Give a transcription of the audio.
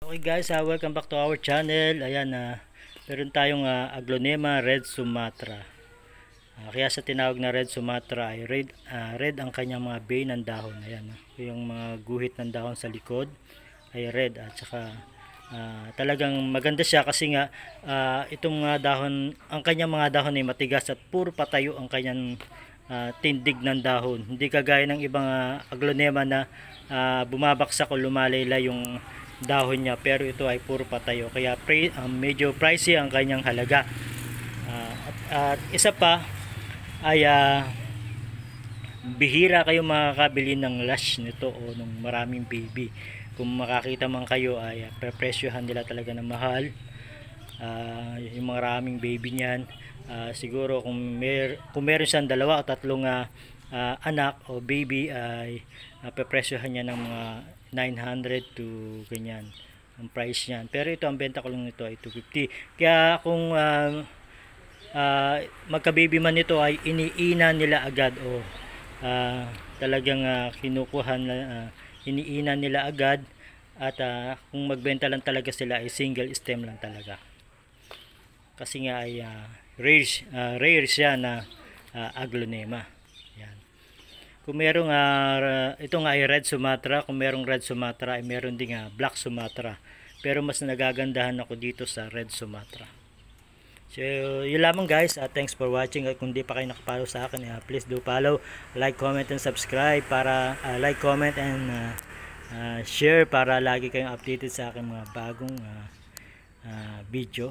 Okay guys, welcome back to our channel. Ayan, meron tayong Aglonema Red Sumatra. Kaya sa tinawag na Red Sumatra ay red ang kanyang mga bay ng dahon. Ayan, yung mga guhit ng dahon sa likod ay red at saka talagang maganda siya kasi nga itong mga dahon, ang kanyang mga dahon ay matigas at puro patayo ang kanyang tindig ng dahon. Hindi kagaya ng ibang aglonema na bumabaksak o lumalayla yung dahon niya, pero ito ay puro patayo kaya medyo pricey ang kanyang halaga. At isa pa ay bihira kayo makakabili ng lash nito o ng maraming baby. Kung makakita man kayo ay prepresyohan nila talaga ng mahal. Yung maraming baby niyan, siguro kung meron siyang dalawa o tatlong anak o baby ay prepresyohan niya ng mga 900 to ganyan ang price niyan. Pero ito, ang benta ko lang nito ay 250. Kaya kung magka-baby man nito ay iniina nila agad o talagang kinukuhan iniina nila agad. At kung magbenta lang talaga sila ay single stem lang talaga. Kasi nga ay rare siya na aglonema. Yan. Kung merong ito nga ay Red Sumatra, kung merong Red Sumatra ay meron ding Black Sumatra. Pero mas nagagandahan ako dito sa Red Sumatra. So, yun lamang guys. Thanks for watching. At kung di pa kayo nakapollow sa akin, please do follow, like, comment, and subscribe para like, comment, and share para lagi kayong updated sa aking mga bagong video.